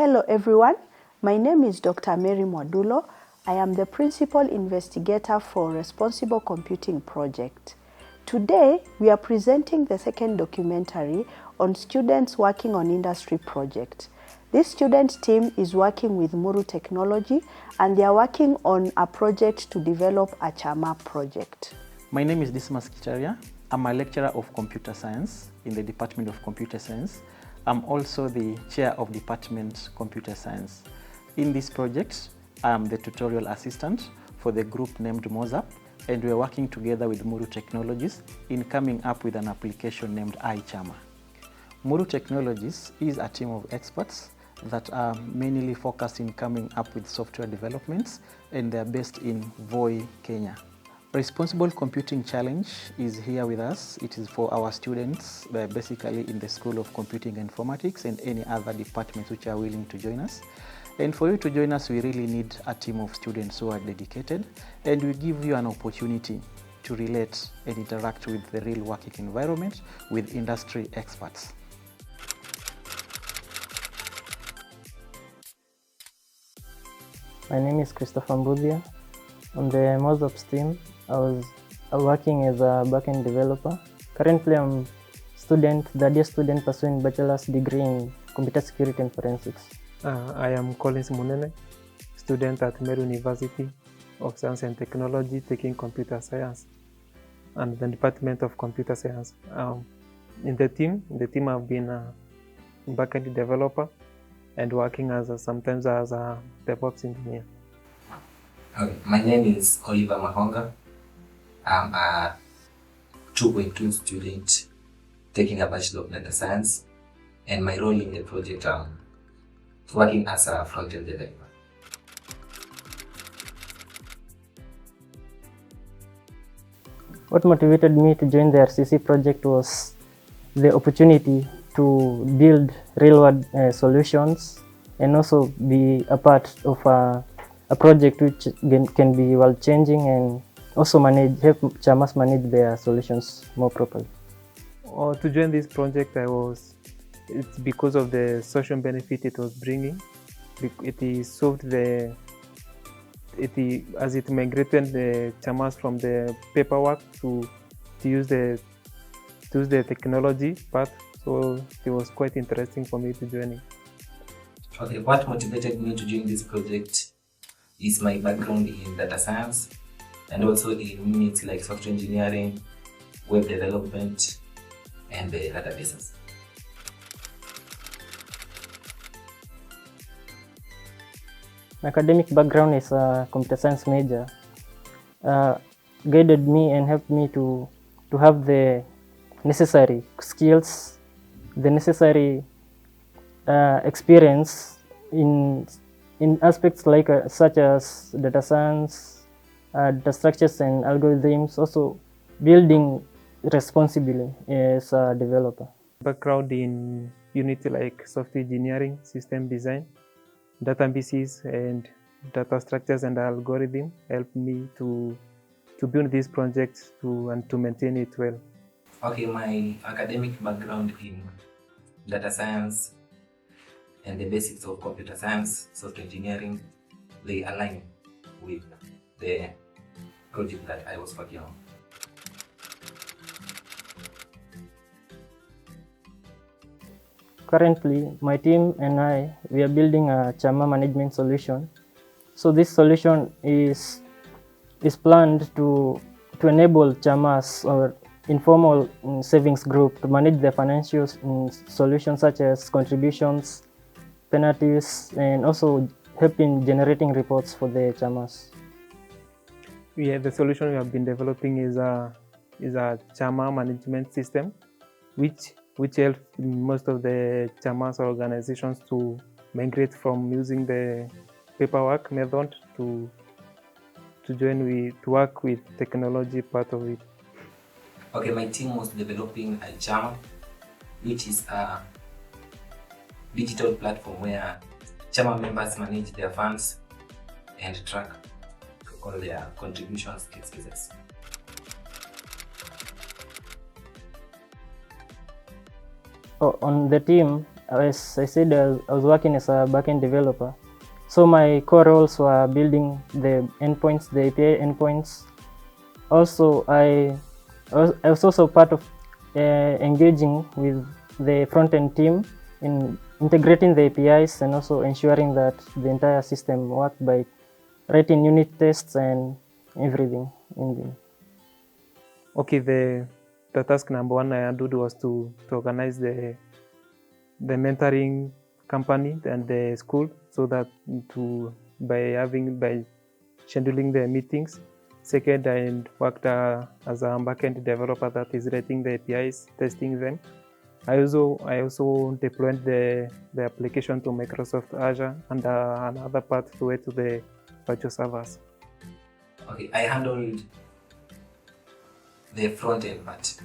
Hello everyone, my name is Dr. Mary Mwadulo. I am the Principal Investigator for Responsible Computing Project. Today, we are presenting the second documentary on students working on industry projects. This student team is working with Muru Technologies and they are working on a project to develop I-Chama project. My name is Dismas Kicharia. I'm a lecturer of computer science in the Department of Computer Science. I'm also the chair of Department Computer Science. In this project, I'm the tutorial assistant for the group named Mozap, and we're working together with Muru Technologies in coming up with an application named I-Chama. Muru Technologies is a team of experts that are mainly focused in coming up with software developments, and they're based in Voi, Kenya. Responsible Computing Challenge is here with us. It is for our students, basically in the School of Computing and Informatics and any other departments which are willing to join us. And for you to join us, we really need a team of students who are dedicated, and we give you an opportunity to relate and interact with the real working environment with industry experts. My name is Mbuthia. On the Mozap's team, I was working as a Backend developer. Currently, I'm the year student pursuing bachelor's degree in computer security and forensics. I am Collins Munene, student at Meru University of Science and Technology, taking computer science and the Department of Computer Science. In the team I've been a Backend developer and working sometimes as a DevOps engineer. Okay, my name is Oliver Mahonga. I'm a 2.2 student taking a Bachelor of Data Science, and my role in the project working as a Frontend Developer. What motivated me to join the RCC project was the opportunity to build real-world solutions and also be a part of a project which can be world-changing and also help Chamas manage their solutions more properly. To join this project, it's because of the social benefit it was bringing. As it migrated the Chamas from the paperwork to use the technology part. So it was quite interesting for me to join it. Okay, what motivated me to join this project is my background in data science and also in units like software engineering, web development, and the databases. My academic background is a computer science major. Guided me and helped me to have the necessary skills, the necessary experience in aspects like such as data science, data structures and algorithms, also building responsibly as a developer. Background in units like software engineering, system design, databases and data structures and algorithm helped me to build this project and to maintain it well. Okay, my academic background in data science and the basics of computer science, software engineering, they align with the project that I was working on. Currently, my team and we are building a Chama management solution. So this solution is planned to enable Chamas or informal savings group to manage their financial solutions such as contributions, penalties, and also help in generating reports for the Chamas. The solution we have been developing is a Chama management system, which helps most of the Chamas organizations to migrate from using the paperwork method to work with technology part of it. Okay, my team was developing I-Chama, which is a digital platform where Chama members manage their funds and track all their contributions expenses. On the team, as I said, I was working as a backend developer. So my core roles were building the endpoints, the API endpoints. Also, I was also part of engaging with the front-end team in integrating the APIs and also ensuring that the entire system worked by writing unit tests and everything in them. Okay, the task number one I handled was to organize the mentoring company and the school, so that by scheduling the meetings. Second, I worked as a backend developer that is writing the APIs, testing them. I also deployed the application to Microsoft Azure, and another part to it to the virtual servers. Okay, I handled the front end part.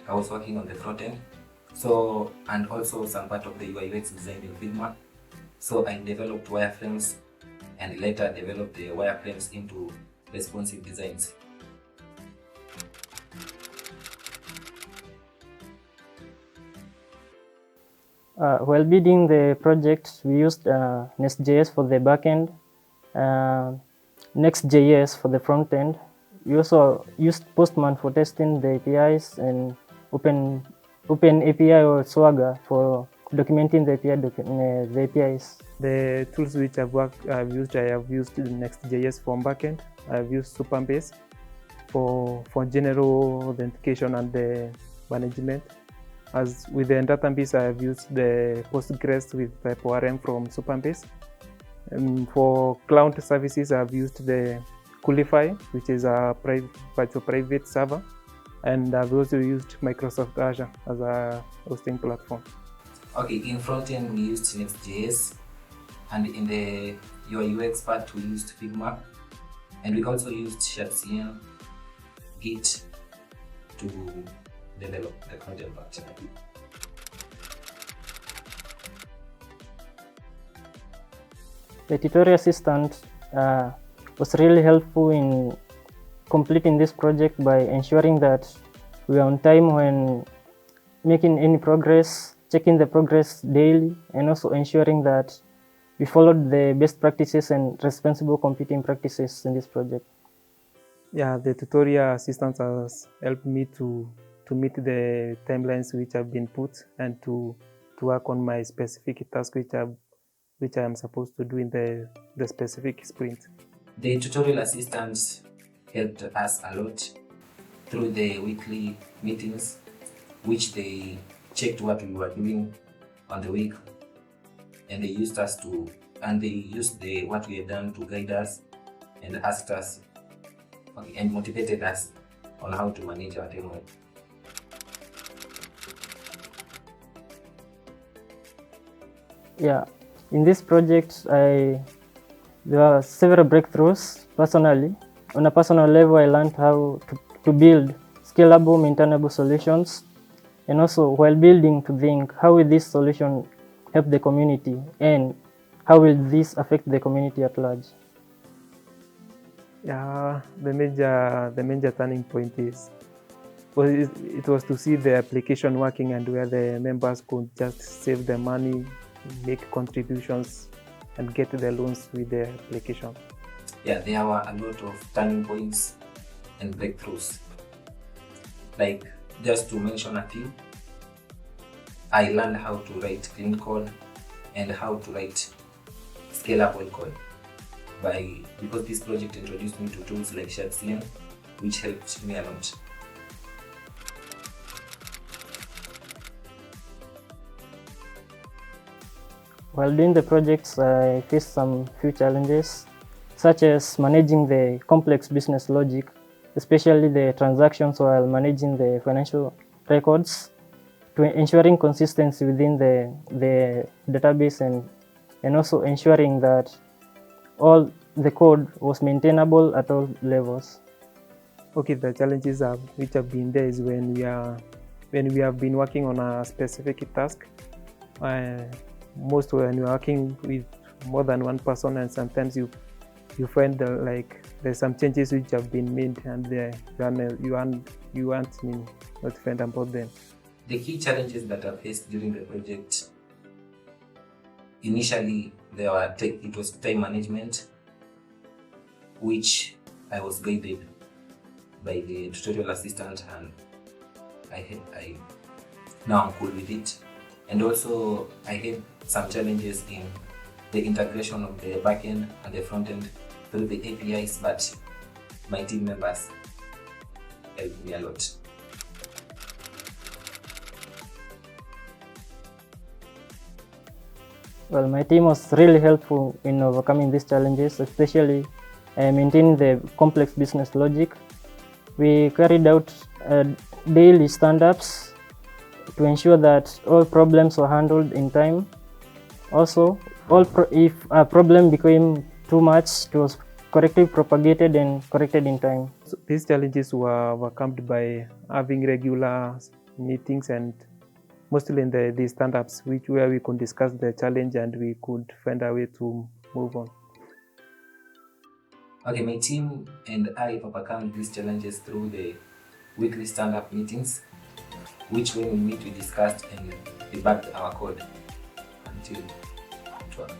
I was working on the front end, so, and also some part of the UI UX design in Figma. So I developed wireframes and later developed the wireframes into responsive designs. While building the project, we used Nestjs for the backend, Next.js for the front end. We also used Postman for testing the APIs and Open API or Swagger for documenting the APIs. The tools which I have used Next.js for backend. I've used Superbase for general authentication and the management. As with the database, I have used the Postgres with TypeORM from Superbase. And for cloud services, I have used the Coolify, which is a virtual private server, and I've also used Microsoft Azure as a hosting platform. Okay, in front-end we used Next.js, and in the UI UX part we used Figma, and we also used ShadCN Git to develop the content part. The tutorial assistant was really helpful in completing this project by ensuring that we are on time when making any progress, checking the progress daily, and also ensuring that we followed the best practices and responsible computing practices in this project. Yeah, the tutorial assistant has helped me to meet the timelines which have been put, and to work on my specific task which I am supposed to do in the specific sprint. The tutorial assistants helped us a lot through the weekly meetings, which they checked what we were doing on the week, and they used what we had done to guide us and asked us and motivated us on how to manage our time. Yeah, in this project, there are several breakthroughs. Personally, on a personal level, I learned how to build scalable, maintainable solutions, and also while building, to think how will this solution help the community, and how will this affect the community at large. Yeah, the major turning point it was to see the application working, and where the members could just save the money, make contributions, and get the loans with the application. Yeah, there were a lot of turning points and breakthroughs. Like, just to mention a few, I learned how to write clean code and how to write scalable code because this project introduced me to tools like ShadCN, which helped me a lot. While doing the projects, I faced some few challenges, such as managing the complex business logic, especially the transactions, while managing the financial records, to ensuring consistency within the database, and also ensuring that all the code was maintainable at all levels. Okay, the challenges which have been there is when we have been working on a specific task. Most when you're working with more than one person, and sometimes you find there's some changes which have been made, and you aren't notified about them. The key challenges that are faced during the project initially it was time management, which I was guided by the tutorial assistant, and now I'm cool with it. And also I had some challenges in the integration of the backend and the frontend through the APIs, but my team members helped me a lot. Well, my team was really helpful in overcoming these challenges, especially maintaining the complex business logic. We carried out daily stand-ups to ensure that all problems were handled in time. Also, if a problem became too much, it was correctly propagated and corrected in time. So these challenges were overcome by having regular meetings and mostly in the stand-ups, where we could discuss the challenge and we could find a way to move on. Okay, my team and I overcome these challenges through the weekly stand-up meetings, which when we meet we discussed and debugged our code until it worked.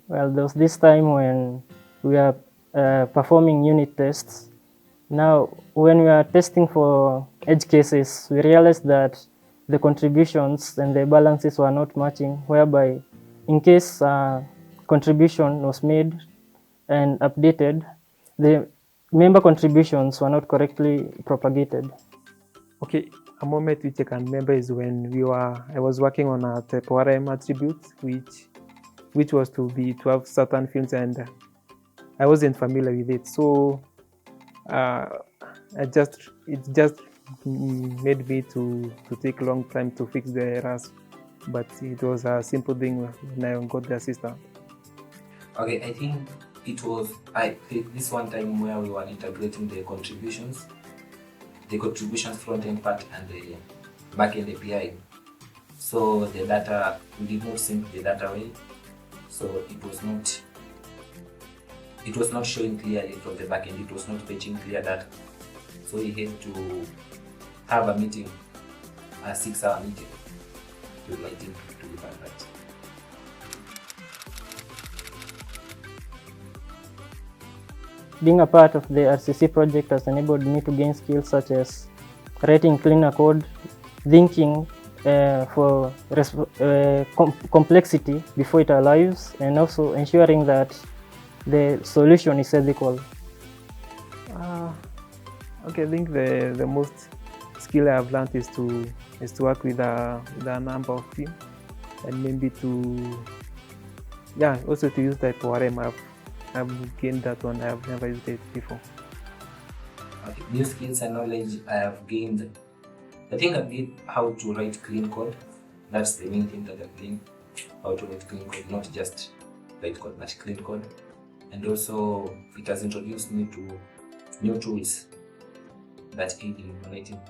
Well, there was this time when we are performing unit tests. Now, when we are testing for edge cases, we realized that the contributions and the balances were not matching, whereby in case contribution was made and updated, the member contributions were not correctly propagated. Okay, a moment which I can remember is when I was working on a type-ORM attribute, which was to have certain fields, and I wasn't familiar with it. So it just made me to take a long time to fix the errors, but it was a simple thing when I got the assistant. Okay, I think it was this one time where we were integrating the contributions front-end part and the back-end API. So the data, we did not sync the data well, so it was not showing clearly from the backend. It was not fetching clear data. So we had to have a meeting, a 6-hour meeting, with my team to debug that. Being a part of the RCC project has enabled me to gain skills such as writing cleaner code, thinking for complexity before it arrives, and also ensuring that the solution is ethical. Okay, I think the most skill I have learned is to work with a number of teams, and maybe also to use type-ORM. I've gained that one. I have never used it before. Okay, new skills and knowledge I have gained. I think I've gained how to write clean code. That's the main thing that I've gained. How to write clean code, not just write code, but clean code. And also, it has introduced me to new tools that aid in writing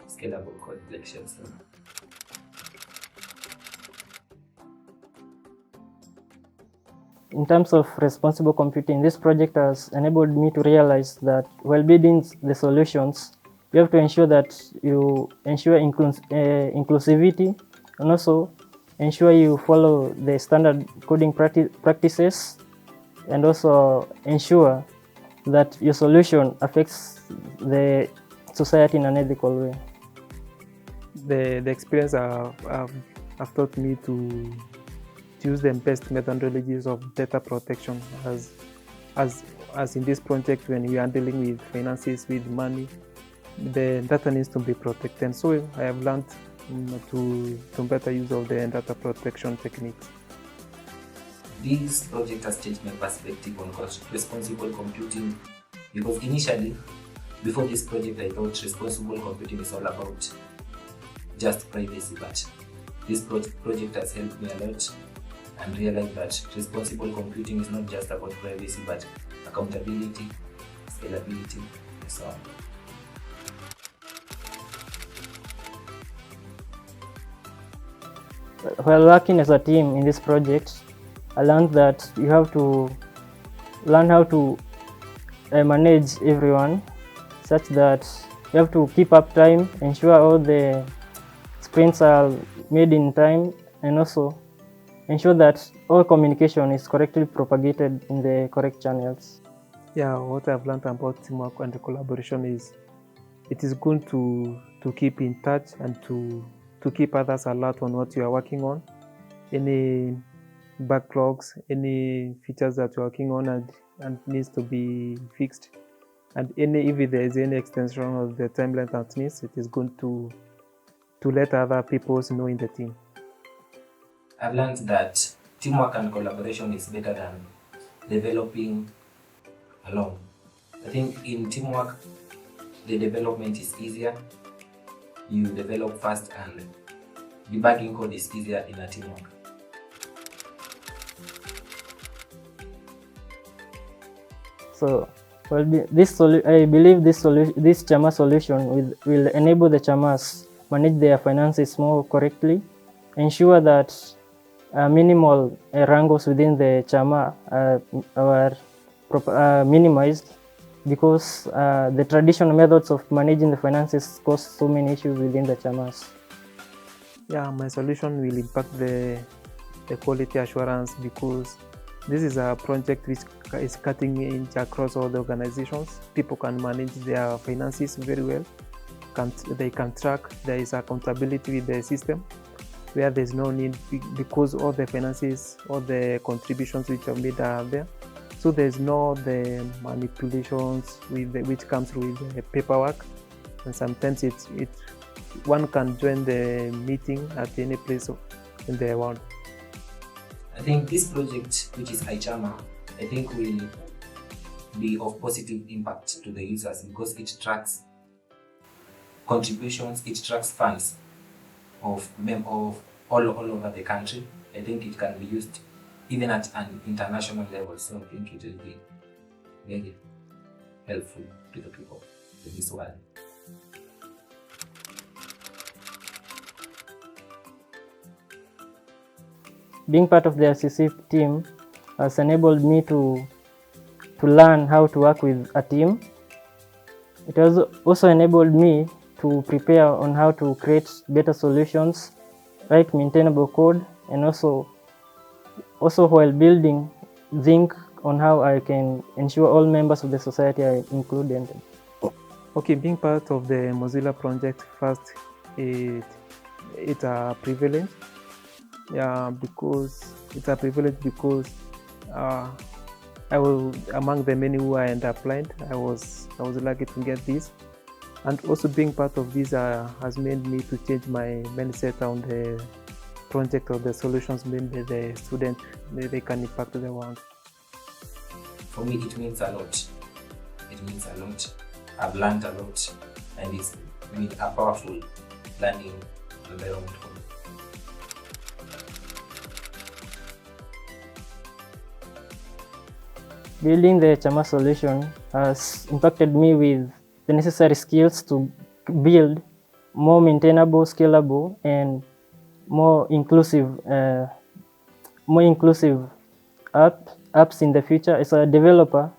scalable code like ShadCN. In terms of responsible computing, this project has enabled me to realize that while building the solutions, you have to ensure that you ensure inclusivity, and also ensure you follow the standard coding practices, and also ensure that your solution affects the society in an ethical way. The experience have taught me to use the best methodologies of data protection, as in this project when we are dealing with finances, with money, the data needs to be protected. So I have learned to better use of the data protection techniques. This project has changed my perspective on responsible computing, because initially, before this project, I thought responsible computing is all about just privacy, but this project has helped me a lot and realized that responsible computing is not just about privacy, but accountability, scalability, and so on. While working as a team in this project, I learned that you have to learn how to manage everyone, such that we have to keep up time, ensure all the sprints are made in time, and also ensure that all communication is correctly propagated in the correct channels. Yeah, what I've learned about teamwork and collaboration is it is good to keep in touch and to keep others alert on what you are working on. Any backlogs, any features that you're working on and needs to be fixed. And if there is any extension of the timeline that needs, it is good to let other people know in the team. I've learned that teamwork and collaboration is better than developing alone. I think in teamwork, the development is easier. You develop fast and debugging code is easier in a teamwork. So, well, I believe this Chama solution will enable the Chamas manage their finances more correctly, ensure that minimal wrangles within the Chama are minimized, because the traditional methods of managing the finances cause so many issues within the Chamas. Yeah, my solution will impact the quality assurance, because this is a project which is cutting edge across all the organizations. People can manage their finances very well. They can track. There is accountability with the system, where there's no need, because all the finances, all the contributions which are made are there. So there's no the manipulations which comes with the paperwork, and sometimes one can join the meeting at any place in the world. I think this project, which is I-Chama, I think will be of positive impact to the users, because it tracks contributions, it tracks funds of all over the country. I think it can be used even at an international level, so I think it will be very helpful to the people in this world. Being part of the RCC team has enabled me to learn how to work with a team. It has also enabled me to prepare on how to create better solutions, write maintainable code, and also while building, think on how I can ensure all members of the society are included. Okay, being part of the Mozilla project, first, it's a privilege. Yeah, because it's a privilege because I was among the many who I applied. I was lucky to get this, and also being part of this has made me to change my mindset on the project or the solutions made by the student. They can impact the world. For me, it means a lot. It means a lot. I've learned a lot, and it's been a powerful learning environment for me. Building the Chama solution has impacted me with the necessary skills to build more maintainable, scalable, and more inclusive apps in the future. As a developer,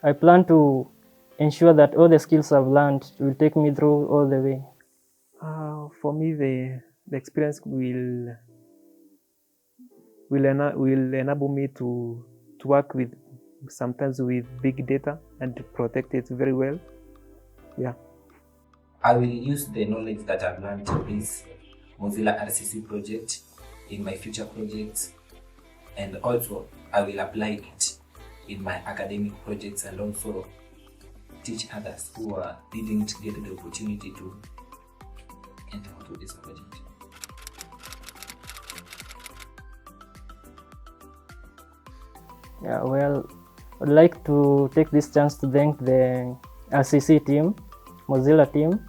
I plan to ensure that all the skills I've learned will take me through all the way. For me, the experience will enable me to work sometimes with big data and to protect it very well. Yeah. I will use the knowledge that I've learned in this Mozilla RCC project in my future projects, and also I will apply it in my academic projects and also teach others who didn't get the opportunity to enter into this project. Yeah, well, I'd like to take this chance to thank the RCC team, Mozilla team,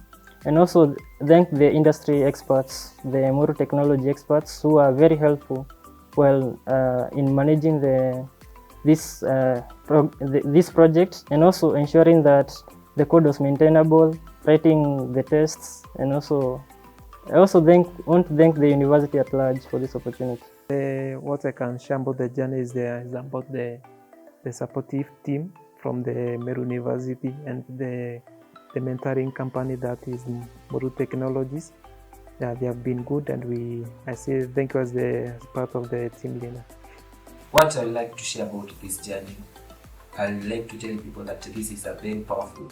and also thank the industry experts, the Muru Technology experts, who are very helpful in managing this project, and also ensuring that the code was maintainable, writing the tests, and also I also want to thank the university at large for this opportunity. What I can share about the journey is about the supportive team from the Meru University and the the mentoring company that is Muru Technologies. Yeah, they have been good, and I say thank you as part of the team leader. What I would like to share about this journey, I would like to tell people that this is a very powerful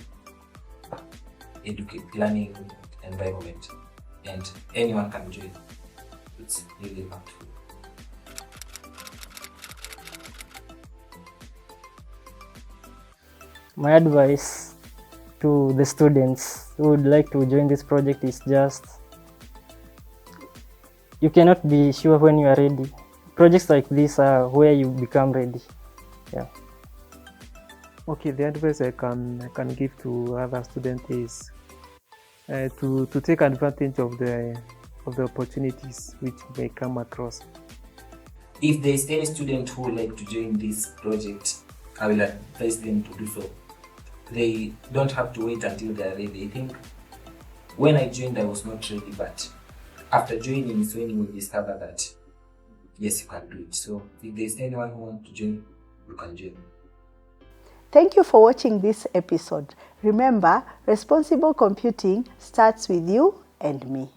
learning environment, and anyone can join. It's really impactful. My advice to the students who would like to join this project is just, you cannot be sure when you are ready. Projects like this are where you become ready. Yeah. Okay, the advice I can give to other students is to take advantage of the opportunities which may come across. If there is any student who would like to join this project, I will advise them to do so. They don't have to wait until they are ready. I think when I joined, I was not ready, but after joining is when you will discover that yes, you can do it. So if there is anyone who wants to join, you can join. Thank you for watching this episode. Remember, responsible computing starts with you and me.